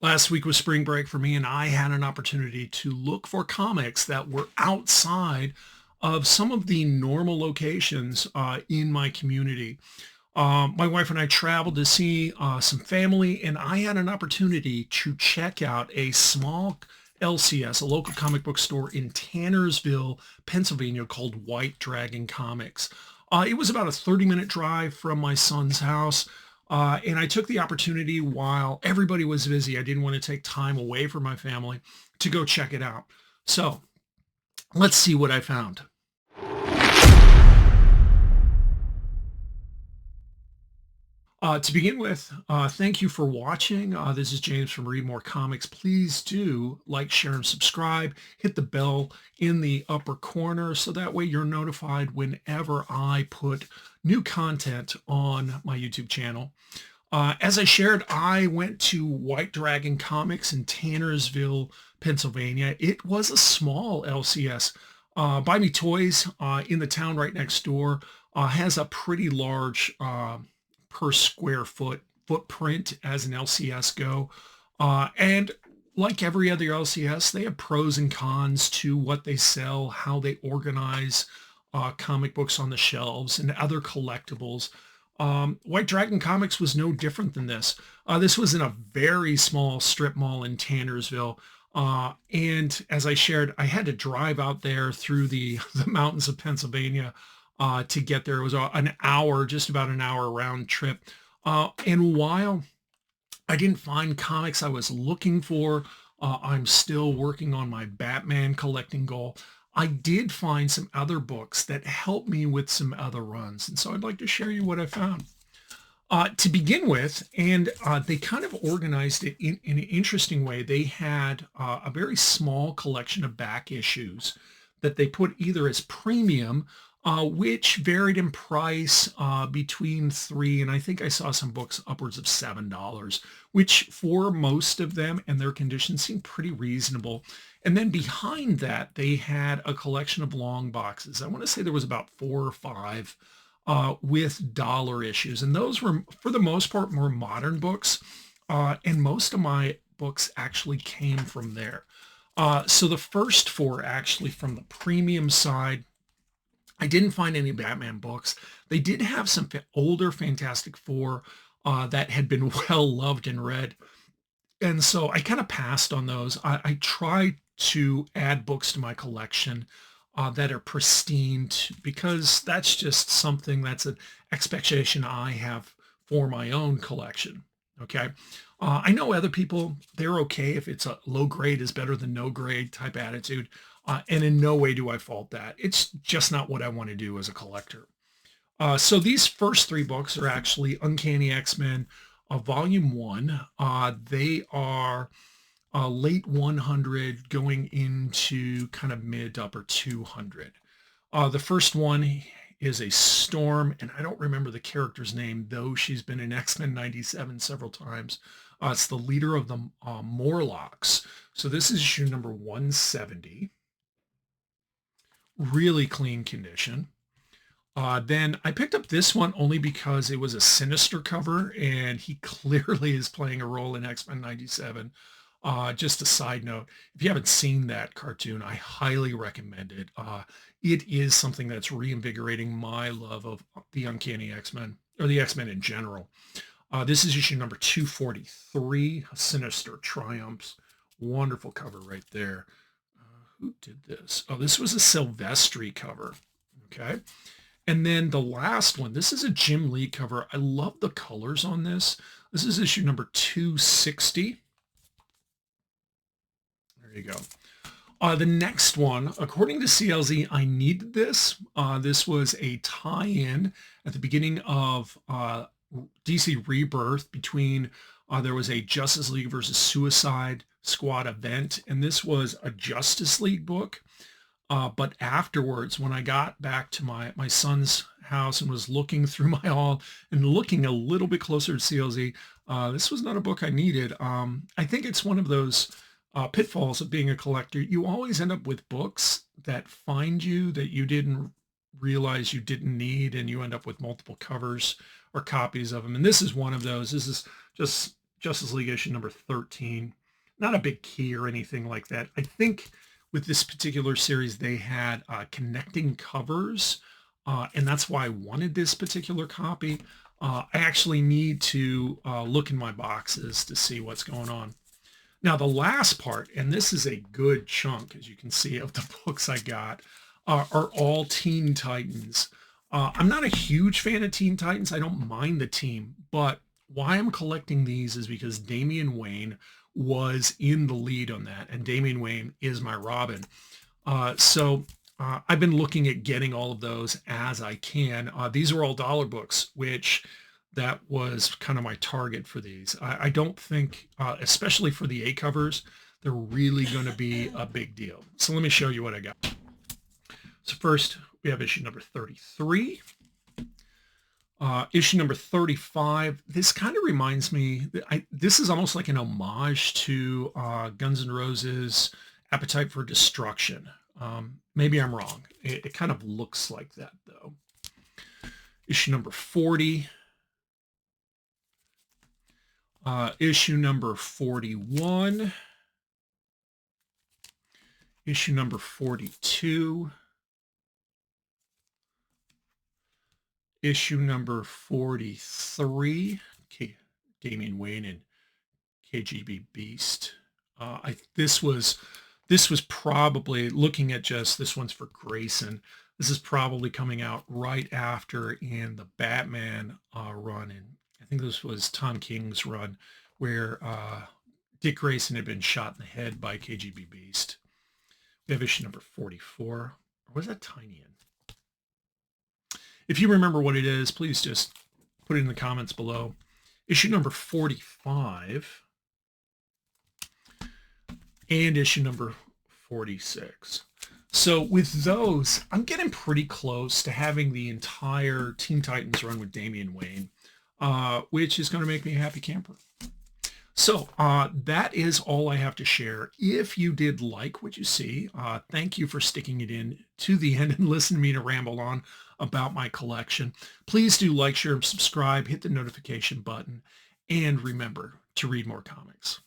Last week was spring break for me, and I had an opportunity to look for comics that were outside of some of the normal locations in my community. My wife and I traveled to see some family, and I had an opportunity to check out a small LCS, a local comic book store in Tannersville, Pennsylvania, called White Dragon Comics. It was about a 30-minute drive from my son's house. And I took the opportunity while everybody was busy. I didn't want to take time away from my family to go check it out. So let's see what I found. To begin with, thank you for watching. This is James from Read More Comics. Please do like, share, and subscribe. Hit the bell in the upper corner so that way you're notified whenever I put new content on my YouTube channel. As I shared, I went to White Dragon Comics in Tannersville, Pennsylvania. It was a small LCS. Buy Me Toys in the town right next door has a pretty large per square foot footprint as an LCS go. And like every other LCS, they have pros and cons to what they sell, how they organize comic books on the shelves and other collectibles. White Dragon Comics was no different than this. This was in a very small strip mall in Tannersville. And as I shared, I had to drive out there through the mountains of Pennsylvania to get there. It was an hour, just about an hour round trip. And while I didn't find comics I was looking for, I'm still working on my Batman collecting goal. I did find some other books that helped me with some other runs. And so I'd like to share you what I found. To begin with, and they kind of organized it in an interesting way. They had a very small collection of back issues that they put either as premium, which varied in price between $3 and I think I saw some books upwards of $7, which for most of them and their condition seemed pretty reasonable. And then behind that, they had a collection of long boxes. I want to say there was about 4 or 5 with dollar issues. And those were, for the most part, more modern books. And most of my books actually came from there. So the first 4 actually from the premium side, I didn't find any Batman books. They did have some older Fantastic Four that had been well loved and read. And so I kind of passed on those. I tried to add books to my collection that are pristine because that's just something that's an expectation I have for my own collection. Okay. I know other people, they're okay if it's a low grade is better than no grade type attitude. And in no way do I fault that. It's just not what I want to do as a collector. So these first 3 books are actually Uncanny X-Men Volume 1. They are late 100 going into kind of mid to upper 200. The first one is a Storm, and I don't remember the character's name, though she's been in X-Men 97 several times. It's the leader of the Morlocks. So this is issue number 170. Really clean condition. Then I picked up this one only because it was a Sinister cover, and he clearly is playing a role in X-Men 97. Just a side note, if you haven't seen that cartoon, I highly recommend it. It is something that's reinvigorating my love of the Uncanny X-Men, or the X-Men in general. This is issue number 243, Sinister Triumphs. Wonderful cover right there. Who did this? Oh, this was a Silvestri cover. Okay. And then the last one, this is a Jim Lee cover. I love the colors on this. This is issue number 260. There you go. The next one, according to CLZ, I needed this. This was a tie-in at the beginning of DC Rebirth between, there was a Justice League versus Suicide Squad event, and this was a Justice League book. But afterwards, when I got back to my son's house and was looking through my haul and looking a little bit closer to CLZ, this was not a book I needed. I think it's one of those pitfalls of being a collector. You always end up with books that find you that you didn't realize you didn't need, and you end up with multiple covers or copies of them. And this is one of those. This is just Justice League issue number 13. Not a big key or anything like that. I think with this particular series, they had connecting covers, and that's why I wanted this particular copy. I actually need to look in my boxes to see what's going on. Now, the last part, and this is a good chunk, as you can see, of the books I got, are all Teen Titans. I'm not a huge fan of Teen Titans. I don't mind the team, but why I'm collecting these is because Damian Wayne was in the lead on that, and Damian Wayne is my Robin. So I've been looking at getting all of those as I can. These are all dollar books, which that was kind of my target for these. I don't think, especially for the A covers, they're really going to be a big deal. So let me show you what I got. So first, we have issue number 33. Issue number 35. This kind of reminds me, this is almost like an homage to Guns N' Roses' Appetite for Destruction. Maybe I'm wrong. It kind of looks like that, though. Issue number 40. Issue number 41. Issue number 42. Issue number 43, Damian Wayne and KGB Beast. This was probably, looking at just this one's for Grayson. This is probably coming out right after in the Batman run, and I think this was Tom King's run, where Dick Grayson had been shot in the head by KGB Beast. We have issue number 44. Or was that Tiny? If you remember what it is, please just put it in the comments below. Issue number 45 and issue number 46. So with those, I'm getting pretty close to having the entire Teen Titans run with Damian Wayne, which is going to make me a happy camper. So that is all I have to share. If you did like what you see, thank you for sticking it in to the end and listening to me to ramble on about my collection. Please do like, share, and subscribe, hit the notification button, and remember to read more comics.